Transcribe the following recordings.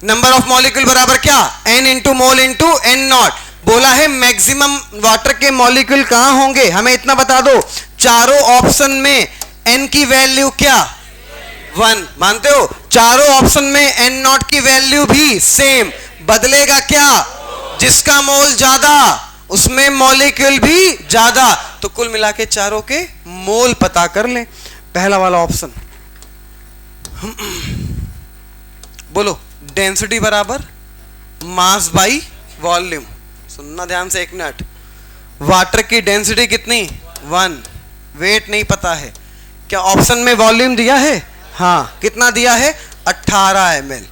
Number of molecule बराबर क्या, n into mole into n not. बोला है मैक्सिमम वाटर के मॉलिक्यूल कहां होंगे, हमें इतना बता दो, चारों ऑप्शन में n की वैल्यू क्या 1, मानते हो? चारों ऑप्शन में n नॉट की वैल्यू भी सेम, बदलेगा क्या, जिसका मोल ज्यादा उसमें मॉलिक्यूल भी ज्यादा। तो कुल मिला के चारों के मोल पता कर लें। पहला वाला ऑप्शन बोलो, डेंसिटी बराबर मास बाई वॉल्यूम। सुनना ध्यान से एक मिनट। वाटर की डेंसिटी कितनी 1, वेट नहीं पता है, क्या ऑप्शन में वॉल्यूम दिया है? हाँ, कितना दिया है 18 ml।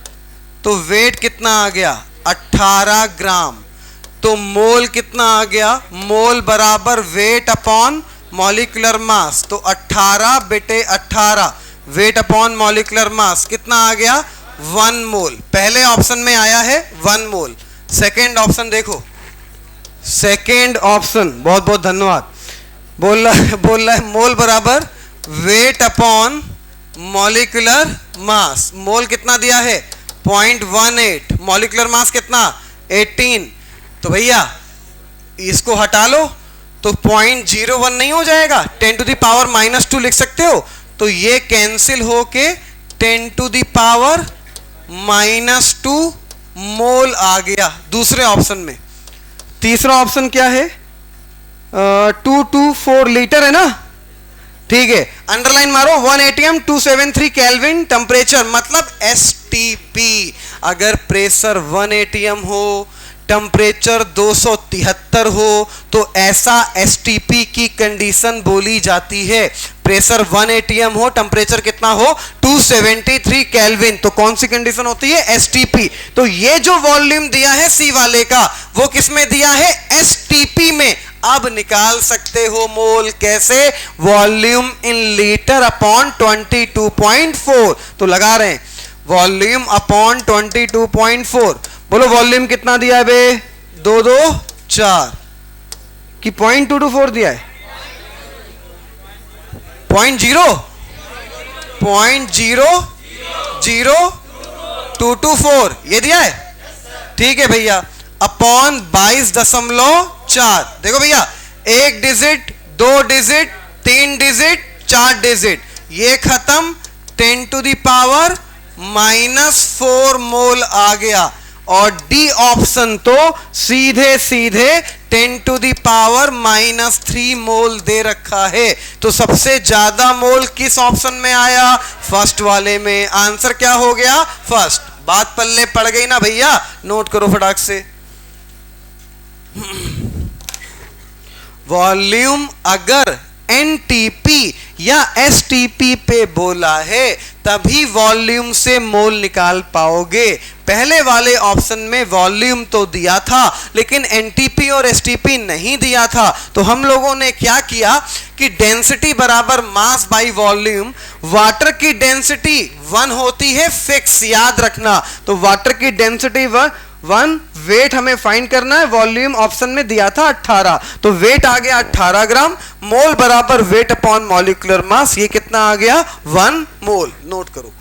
तो वेट कितना आ गया 18 ग्राम। तो मोल कितना आ गया, मोल बराबर वेट अपॉन मॉलिक्यूलर मास। तो 18 बटे 18 वेट अपॉन मॉलिक्यूलर मास कितना आ गया 1 मोल। पहले ऑप्शन में आया है 1 मोल। सेकेंड ऑप्शन देखो, सेकेंड ऑप्शन, बहुत बहुत धन्यवाद, बोल रहा है मोल बराबर वेट अपॉन मॉलिक्यूलर मास। मोल कितना दिया है 0.18, मॉलिक्यूलर मास कितना 18। तो भैया इसको हटा लो तो 0.01 नहीं हो जाएगा, 10 टू द पावर -2 लिख सकते हो। तो ये कैंसिल होके 10 टू द पावर -2 मोल आ गया दूसरे ऑप्शन में। तीसरा ऑप्शन क्या है 224 लीटर है ना, ठीक है, अंडरलाइन मारो 1 atm 273 केल्विन टेम्परेचर, मतलब STP। अगर प्रेशर 1 atm हो, टेम्परेचर 273 हो, तो ऐसा STP की कंडीशन बोली जाती है। प्रेशर 1 atm हो, टेम्परेचर कितना हो 273 केल्विन, तो कौन सी कंडीशन होती है STP। तो ये जो वॉल्यूम दिया है C वाले का, वो किस में दिया है STP में। अब निकाल सकते हो मोल, कैसे, वॉल्यूम इन लीटर अपॉन 22.4। तो लगा रहे हैं वॉल्यूम अपॉन 22.4। बोलो वॉल्यूम कितना दिया है बे, 224 कि 0.224 दिया है, 0.00224 ये दिया है, ठीक है भैया, अपॉन 22.4। देखो भैया, 1 डिजिट 2 डिजिट 3 डिजिट 4 डिजिट, ये खत्म 10 टू द पावर -4 मोल आ गया। और डी ऑप्शन तो सीधे सीधे 10 टू द पावर -3 मोल दे रखा है। तो सबसे ज्यादा मोल किस ऑप्शन में आया, फर्स्ट वाले में। आंसर क्या हो गया, फर्स्ट। बात पल्ले पड़ गई ना भैया, नोट करो फटाक से। वॉल्यूम अगर NTP या STP पे बोला है तभी वॉल्यूम से मोल निकाल पाओगे। पहले वाले ऑप्शन में वॉल्यूम तो दिया था लेकिन NTP और STP नहीं दिया था। तो हम लोगों ने क्या किया कि डेंसिटी बराबर मास बाई वॉल्यूम। वाटर की डेंसिटी 1 होती है फिक्स, याद रखना। तो वाटर की डेंसिटी 1, वेट हमें फाइंड करना है, वॉल्यूम ऑप्शन में दिया था 18, तो वेट आ गया 18 ग्राम। मोल बराबर वेट अपॉन मॉलिक्यूलर मास, ये कितना आ गया 1 मोल। नोट करो।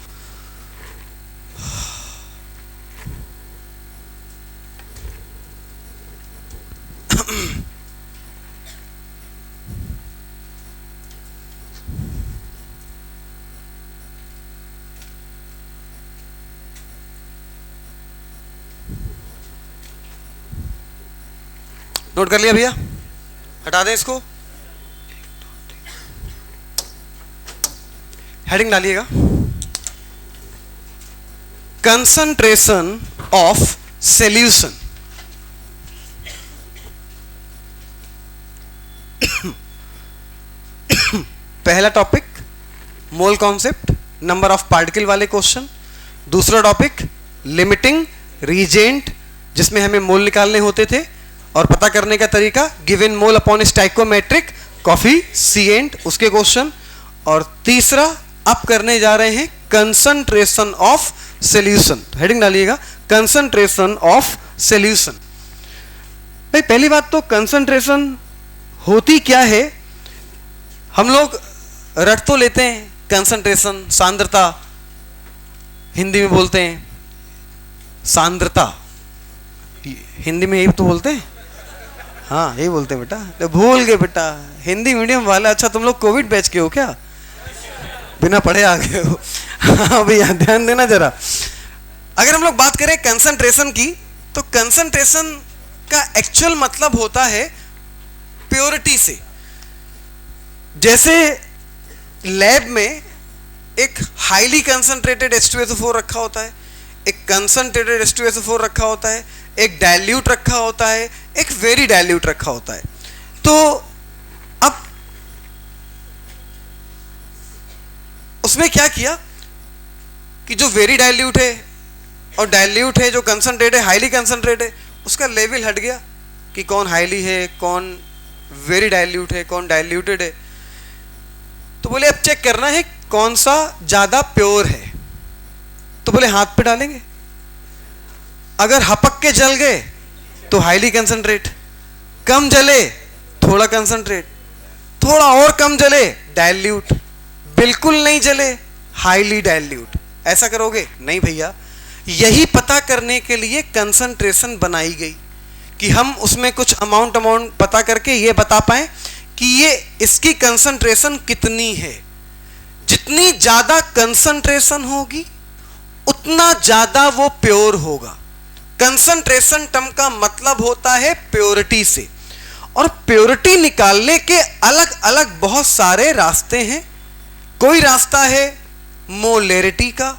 नोट कर लिया भैया, हटा दें इसको, हेडिंग डालिएगा, कंसंट्रेशन ऑफ सॉल्यूशन। पहला topic mole concept, number of particle वाले क्वेश्चन। दूसरा टॉपिक लिमिटिंग रीजेंट, जिसमें हमें मोल निकालने होते थे और पता करने का तरीका, given mole upon stoichiometric coefficient, उसके क्वेश्चन। और तीसरा अब करने जा रहे हैं कंसंट्रेशन ऑफ सॉल्यूशन। हेडिंग डालिएगा, कंसंट्रेशन ऑफ सॉल्यूशन। भाई पहली बात तो कंसंट्रेशन होती क्या है, हम लोग रट तो लेते हैं कंसंट्रेशन, सांद्रता हिंदी में बोलते हैं, सांद्रता, हिंदी में यही तो बोलते हैं, हाँ यही बोलते हैं बेटा, तो भूल गए बेटा हिंदी मीडियम वाला। अच्छा तुम लोग कोविड बैच के हो क्या, बिना पढ़े आ गए हो? हाँ भैया ध्यान देना जरा। अगर हम लोग बात करें कंसंट्रेशन की, तो कंसंट्रेशन का एक्चुअल मतलब होता है प्योरिटी से। जैसे लैब में एक हाईली कंसंट्रेटेड H2SO4 रखा होता है, एक कंसंट्रेटेड H2SO4 रखा होता है, एक डाइल्यूट रखा होता है, एक वेरी डाइल्यूट रखा होता है। तो अब उसमें क्या किया कि जो वेरी डाइल्यूट है और डाइल्यूट है जो कंसंट्रेट है, हाईली कंसंट्रेट है, उसका लेवल हट गया कि कौन हाईली है, कौन वेरी डाइल्यूट है, कौन डाइल्यूटेड है। तो बोले अब चेक करना है कौन सा ज्यादा प्योर है। तो बोले हाथ पे डालेंगे, अगर हपक के जल गए तो हाईली कंसंट्रेट, कम जले थोड़ा कंसंट्रेट, थोड़ा और कम जले डाइल्यूट, बिल्कुल नहीं जले हाईली डाइल्यूट। ऐसा करोगे? नहीं भैया। यही पता करने के लिए कंसंट्रेशन बनाई गई कि हम उसमें कुछ अमाउंट पता करके ये बता पाए कि ये इसकी कंसंट्रेशन कितनी है। जितनी ज्यादा कंसंट्रेशन होगी उतना ज्यादा वो प्योर होगा। कंसंट्रेशन टर्म का मतलब होता है प्योरिटी से, और प्योरिटी निकालने के अलग अलग बहुत सारे रास्ते हैं। कोई रास्ता है मोलेरिटी का,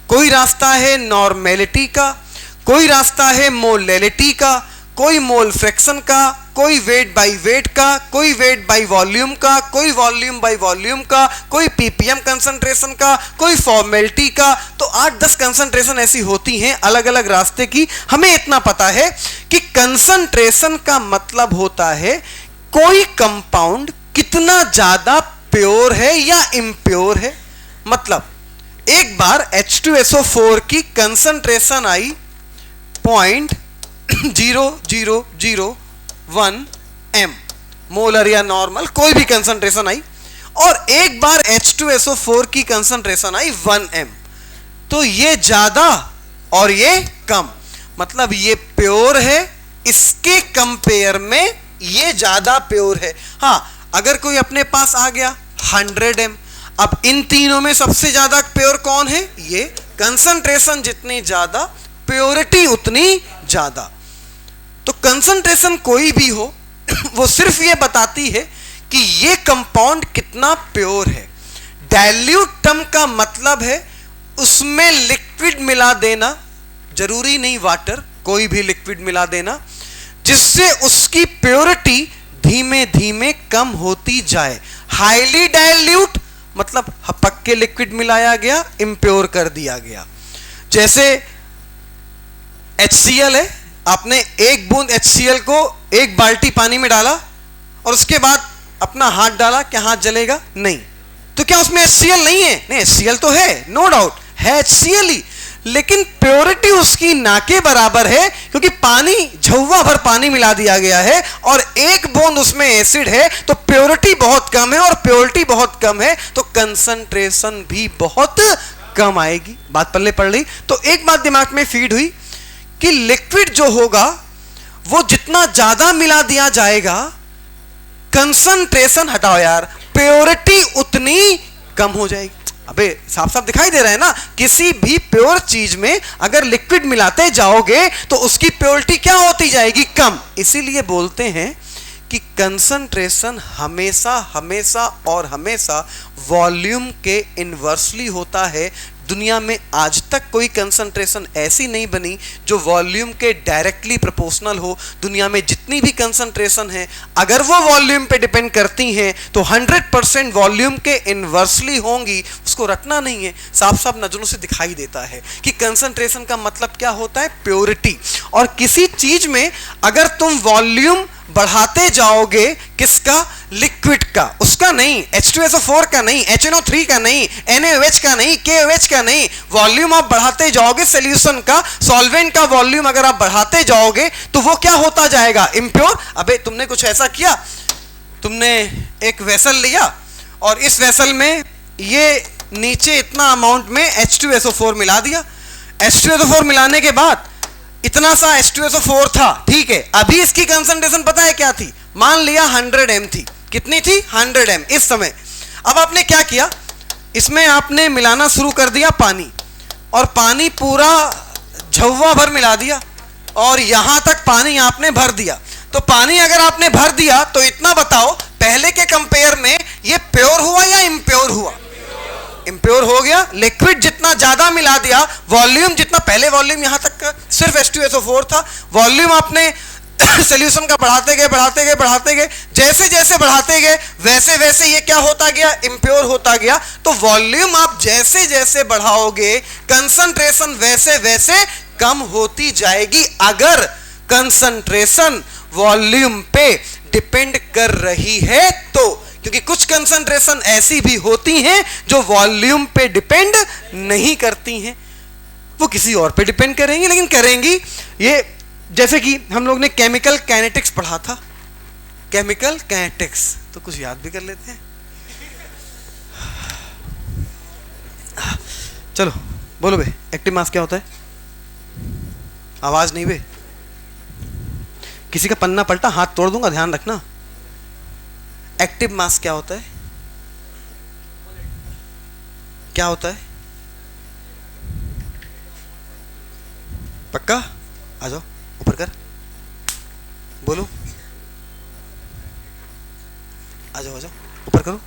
कोई रास्ता है नॉर्मेलिटी का, कोई रास्ता है मोलेलिटी का, कोई मोल फ्रैक्शन का, कोई वेट बाय वेट का, कोई वेट बाय वॉल्यूम का, कोई वॉल्यूम बाय वॉल्यूम का, कोई पीपीएम कंसंट्रेशन का, कोई फॉर्मेलिटी का। तो 8-10 कंसंट्रेशन ऐसी होती हैं अलग अलग रास्ते की। हमें इतना पता है कि कंसंट्रेशन का मतलब होता है कोई कंपाउंड कितना ज्यादा प्योर है या इम्प्योर है। मतलब एक बार H2SO4 की कंसंट्रेशन आई 0.0001 m मोलर या नॉर्मल, कोई भी कंसंट्रेशन आई, और एक बार H2SO4 की कंसंट्रेशन आई 1 m। तो ये ज्यादा और ये कम, मतलब ये प्योर है, इसके कंपेयर में ये ज्यादा प्योर है। हाँ, अगर कोई अपने पास आ गया 100 m, अब इन तीनों में सबसे ज्यादा प्योर कौन है? ये। कंसंट्रेशन जितनी ज्यादा प्योरिटी उतनी ज्यादा। तो कंसंट्रेशन कोई भी हो वो सिर्फ ये बताती है कि ये कंपाउंड कितना प्योर है। डाइल्यूट टर्म का मतलब है उसमें लिक्विड मिला देना, जरूरी नहीं वाटर, कोई भी लिक्विड मिला देना, जिससे उसकी प्योरिटी धीमे धीमे कम होती जाए। हाईली डाइल्यूट मतलब हपक के लिक्विड मिलाया गया, इम्प्योर कर दिया गया। जैसे HCl है, आपने एक बूंद HCl को एक बाल्टी पानी में डाला और उसके बाद अपना हाथ डाला, क्या हाथ जलेगा? नहीं। तो क्या उसमें HCl नहीं है? नहीं, HCl तो है, नो डाउट है HCl ही, लेकिन प्योरिटी उसकी ना के बराबर है, क्योंकि पानी झव्वा भर पानी मिला दिया गया है और एक बूंद उसमें एसिड है, तो प्योरिटी बहुत कम है, और प्योरिटी बहुत कम है तो कंसंट्रेशन भी बहुत कम आएगी। बात पल्ले पड़ रही? तो एक बात दिमाग में फीड हुई कि लिक्विड जो होगा वो जितना ज्यादा मिला दिया जाएगा, कंसंट्रेशन हटाओ यार, प्योरिटी उतनी कम हो जाएगी। अबे साफ साफ दिखाई दे रहा है ना, किसी भी प्योर चीज में अगर लिक्विड मिलाते जाओगे तो उसकी प्योरिटी क्या होती जाएगी? कम। इसीलिए बोलते हैं कि कंसंट्रेशन हमेशा हमेशा और हमेशा वॉल्यूम के इनवर्सली होता है। दुनिया में आज तक कोई कंसंट्रेशन ऐसी नहीं बनी जो वॉल्यूम के डायरेक्टली प्रोपोर्शनल हो। दुनिया में जितनी भी कंसंट्रेशन है, अगर वो वॉल्यूम पे डिपेंड करती हैं तो 100% वॉल्यूम के इनवर्सली होंगी। उसको रटना नहीं है, साफ साफ नजरों से दिखाई देता है कि कंसंट्रेशन का मतलब क्या होता है? प्योरिटी। और किसी चीज में अगर तुम वॉल्यूम बढ़ाते जाओगे, किसका? लिक्विड का, उसका नहीं, H2SO4 का नहीं, HNO3 का नहीं, NaOH का नहीं, KOH का नहीं, वॉल्यूम आप बढ़ाते जाओगे सॉल्यूशन का, सॉल्वेंट का वॉल्यूम अगर आप बढ़ाते जाओगे तो वो क्या होता जाएगा? इम्प्योर। अबे तुमने कुछ ऐसा किया, तुमने एक वेसल लिया और इस वेसल में ये नीचे इतना अमाउंट में H2SO4 मिला दिया। H2SO4 मिलाने के बाद इतना सा H2SO4 था, ठीक है। अभी इसकी कंसंट्रेशन पता है क्या थी? मान लिया 100 m थी। कितनी थी? 100 m इस समय। अब आपने क्या किया, इसमें आपने मिलाना शुरू कर दिया पानी, और पानी पूरा झव्वा भर मिला दिया, और यहां तक पानी आपने भर दिया। तो पानी अगर आपने भर दिया तो इतना बताओ, पहले के कंपेयर में ये प्योर हुआ या इम्प्योर हुआ? इम्प्योर हो गया। लिक्विड जितना ज्यादा मिला दिया, वॉल्यूम जितना, पहले वॉल्यूम यहां तक का सिर्फ H2SO4 था, वॉल्यूम आपने सॉल्यूशन का बढ़ाते गए बढ़ाते गए बढ़ाते गए, जैसे जैसे बढ़ाते गए वैसे वैसे ये क्या होता गया? इम्प्योर होता गया। तो वॉल्यूम आप जैसे जैसे बढ़ाओगे, कंसंट्रेशन वैसे वैसे कम होती जाएगी, अगर कंसंट्रेशन वॉल्यूम पे डिपेंड कर रही है तो। क्योंकि कुछ कंसंट्रेशन ऐसी भी होती हैं जो वॉल्यूम पे डिपेंड नहीं करती हैं, वो किसी और पे डिपेंड करेंगी, लेकिन करेंगी ये। जैसे कि हम लोग ने केमिकल काइनेटिक्स पढ़ा था, केमिकल काइनेटिक्स, तो कुछ याद भी कर लेते हैं। चलो बोलो बे, एक्टिव मास क्या होता है? आवाज नहीं बे, किसी का पन्ना पलटा हाथ तोड़ दूंगा, ध्यान रखना। एक्टिव मास क्या होता है? क्या होता है? पक्का? आ जाओ ऊपर कर, बोलो, आ जाओ ऊपर करो,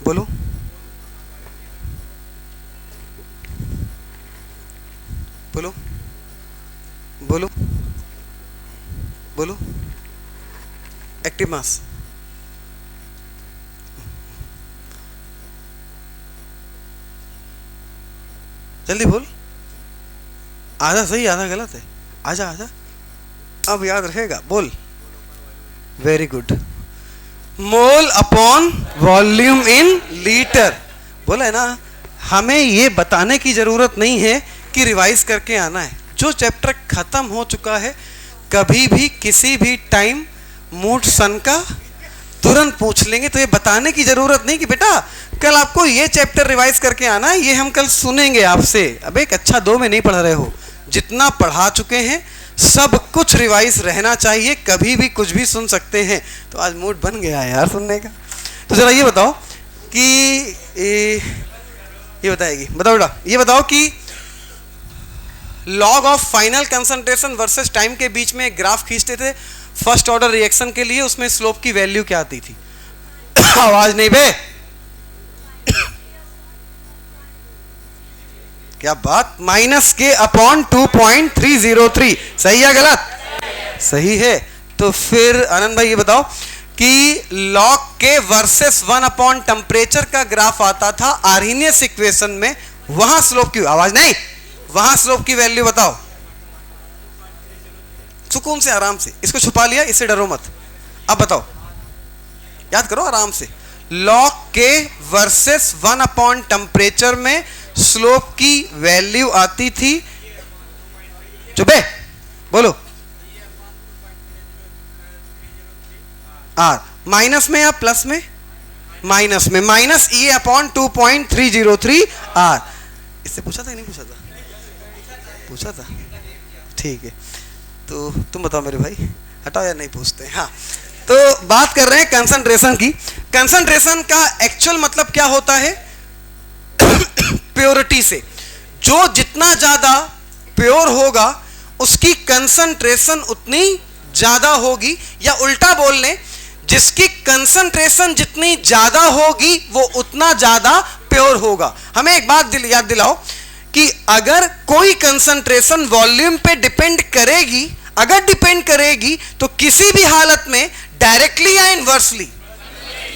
बोलो, बोलो, बोलो, बोलो। एक्टिव मास जल्दी बोल, आधा सही आधा गलत है, आजा आजा, अब याद रहेगा, बोल। Very good, mole upon volume in litre. बोला है ना, हमें ये बताने की जरूरत नहीं है कि रिवाइज करके आना है। जो चैप्टर खत्म हो चुका है, कभी भी किसी भी टाइम मूड सन का तुरंत पूछ लेंगे, तो ये बताने की जरूरत नहीं कि बेटा कल आपको ये चैप्टर रिवाइज करके आना है, ये हम कल सुनेंगे आपसे। अब एक अच्छा 2 में नहीं पढ़ रहे हो, जितना पढ़ा चुके हैं सब कुछ रिवाइज रहना चाहिए, कभी भी कुछ भी सुन सकते हैं। तो आज मूड बन गया है यार सुनने का। तो जरा ये बताओ कि ये बताएगी, बताओ बेटा, ये बताओ कि log of final concentration versus time के बीच में एक ग्राफ खींचते थे फर्स्ट ऑर्डर रिएक्शन के लिए, उसमें स्लोप की वैल्यू क्या आती थी? आवाज नहीं बे, क्या बात, -K/2.303। सही है गलत? सही है। तो फिर आनंद भाई ये बताओ कि लॉग के वर्सेस 1 टेम्परेचर का ग्राफ आता था आर्हेनियस इक्वेशन में, वहां स्लोप की, आवाज नहीं, वहां स्लोप की वैल्यू बताओ। सुकून से, आराम से, इसको छुपा लिया, इससे डरो मत। अब बताओ, याद करो आराम से। लॉग के वर्सेस 1 टेम्परेचर में स्लोप की वैल्यू आती थी, चुपे बोलो, आर। माइनस में या प्लस में? माइनस में, -E/2.303 आर। इससे पूछा था कि नहीं पूछा था? पूछा था, ठीक है। तो तुम बताओ मेरे भाई, हटाओ या नहीं पूछते? हाँ, तो बात कर रहे हैं कंसंट्रेशन की। कंसंट्रेशन का एक्चुअल मतलब क्या होता है? प्योरिटी से। जो जितना ज्यादा प्योर होगा उसकी कंसंट्रेशन उतनी ज्यादा होगी, या उल्टा बोल लें, जिसकी कंसंट्रेशन जितनी ज्यादा होगी वो उतना ज्यादा प्योर होगा। हमें एक बात याद दिलाओ कि अगर कोई कंसंट्रेशन वॉल्यूम पे डिपेंड करेगी, अगर डिपेंड करेगी तो किसी भी हालत में डायरेक्टली या इनवर्सली,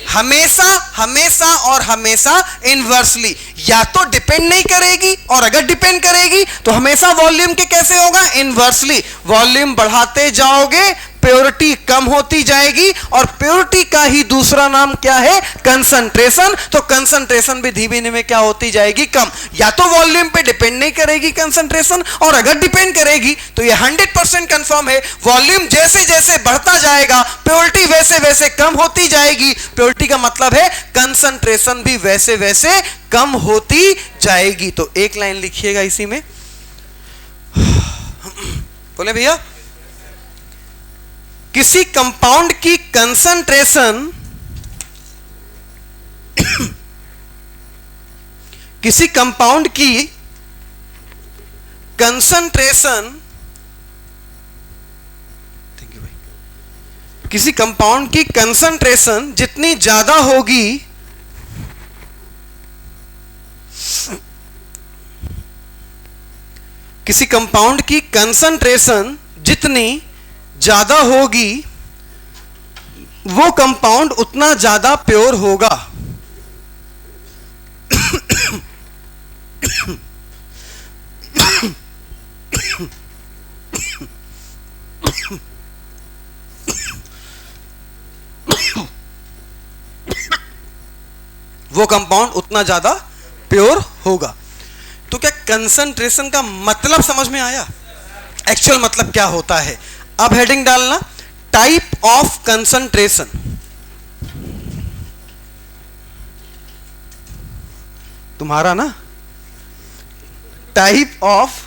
हमेशा हमेशा और हमेशा इनवर्सली, या तो डिपेंड नहीं करेगी, और अगर डिपेंड करेगी तो हमेशा वॉल्यूम के कैसे होगा? इनवर्सली। वॉल्यूम बढ़ाते जाओगे, प्योरिटी कम होती जाएगी, और प्योरिटी का ही दूसरा नाम क्या है? कंसंट्रेशन। तो कंसंट्रेशन भी धीमे धीमे क्या होती जाएगी? कम। या तो वॉल्यूम पे डिपेंड नहीं करेगी कंसंट्रेशन, और अगर डिपेंड करेगी तो ये 100% कंफर्म है, वॉल्यूम जैसे जैसे बढ़ता जाएगा प्योरिटी वैसे वैसे कम होती जाएगी। प्योरिटी का मतलब है कंसंट्रेशन भी वैसे वैसे कम होती जाएगी। तो एक लाइन लिखिएगा इसी में, बोले भैया, किसी कंपाउंड की कंसंट्रेशन किसी कंपाउंड की कंसंट्रेशन किसी कंपाउंड की कंसंट्रेशन जितनी ज्यादा होगी किसी कंपाउंड की कंसंट्रेशन जितनी ज्यादा होगी वो कंपाउंड उतना ज्यादा प्योर होगा। वो कंपाउंड उतना ज्यादा प्योर होगा। तो क्या कंसंट्रेशन का मतलब समझ में आया? एक्चुअल मतलब क्या होता है? अब हेडिंग डालना, टाइप ऑफ कंसंट्रेशन। तुम्हारा ना type of,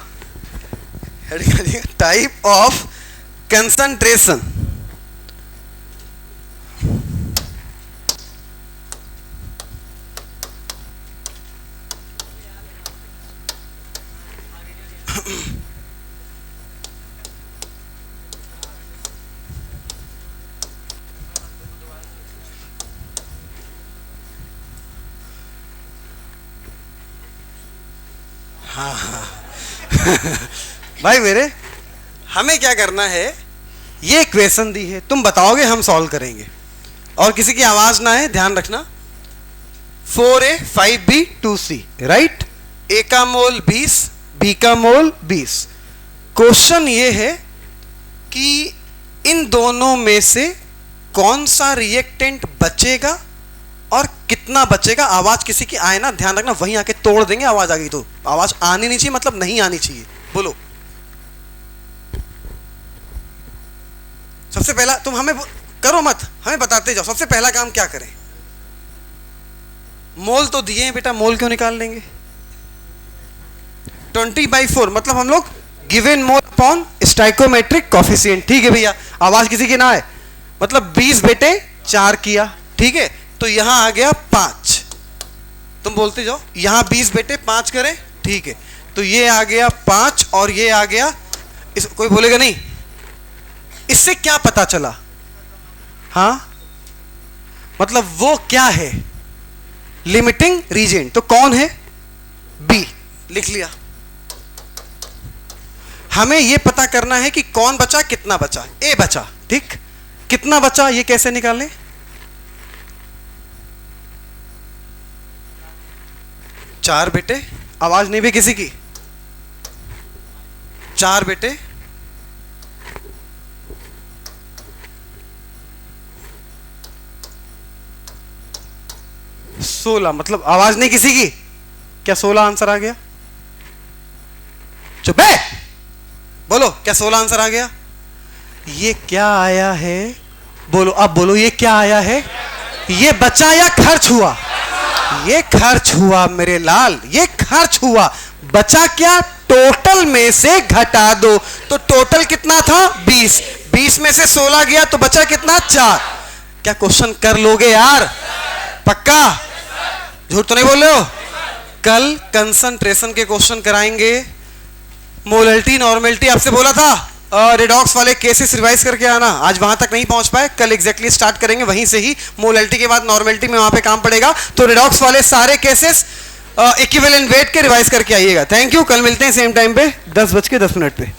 type of concentration. भाई मेरे, हमें क्या करना है, ये इक्वेशन दी है, तुम बताओगे, हम सॉल्व करेंगे। और किसी की आवाज ना है, ध्यान रखना। 4A 5B 2C, right? ए का मोल 20, बी का मोल 20। क्वेश्चन ये है कि इन दोनों में से कौन सा रिएक्टेंट बचेगा और कितना बचेगा। आवाज किसी की आए ना, ध्यान रखना, वहीं आके तोड़ देंगे। आवाज आ गई तो आवाज आनी नहीं चाहिए, मतलब नहीं आनी चाहिए। बोलो। सबसे पहला तुम हमें करो मत, हमें बताते जाओ, सबसे पहला काम क्या करें? मोल तो दिए हैं बेटा, मोल क्यों निकाल लेंगे? 20/4 मतलब हम लोग given mole upon stoichiometric coefficient. ठीक है भैया, आवाज किसी की ना है, मतलब 20/4 किया। ठीक है, तो यहां आ गया 5। तुम बोलते जाओ, यहां 20/5 करें। ठीक है, तो ये आ गया 5 और ये आ गया, कोई बोलेगा नहीं। इससे क्या पता चला? हाँ, मतलब वो क्या है? Limiting reagent. तो कौन है? बी। लिख लिया। हमें यह पता करना है कि कौन बचा, कितना बचा। ए बचा, ठीक। कितना बचा ये कैसे निकालें? चार बेटे, आवाज नहीं भी किसी की। 4 बेटे 16, मतलब आवाज नहीं किसी की। क्या 16 आंसर आ गया? चुप है, बोलो, क्या 16 आंसर आ गया? ये क्या आया है? बोलो, अब बोलो, ये क्या आया है? ये बचा या खर्च हुआ? ये खर्च हुआ मेरे लाल, ये खर्च हुआ। बचा क्या? टोटल में से घटा दो। तो टोटल कितना था? 20। 20 में से 16 गया तो बचा कितना? 4। क्या क्वेश्चन कर लोगे यार? पक्का? झूठ तो नहीं बोल रहे हो? कल कंसंट्रेशन के क्वेश्चन कराएंगे। मोलैलिटी, नॉर्मेलिटी आपसे बोला था, रिडॉक्स वाले केसेस रिवाइज करके आना। आज वहां तक नहीं पहुंच पाए, कल एग्जैक्टली स्टार्ट करेंगे वहीं से ही। मोलैलिटी के बाद नॉर्मेलिटी में वहां पे काम पड़ेगा। तो रिडॉक्स वाले सारे केसेस इक्विवेलेंट वेट के रिवाइज करके आइएगा। Thank you. कल मिलते हैं सेम टाइम पे 10:10 पे।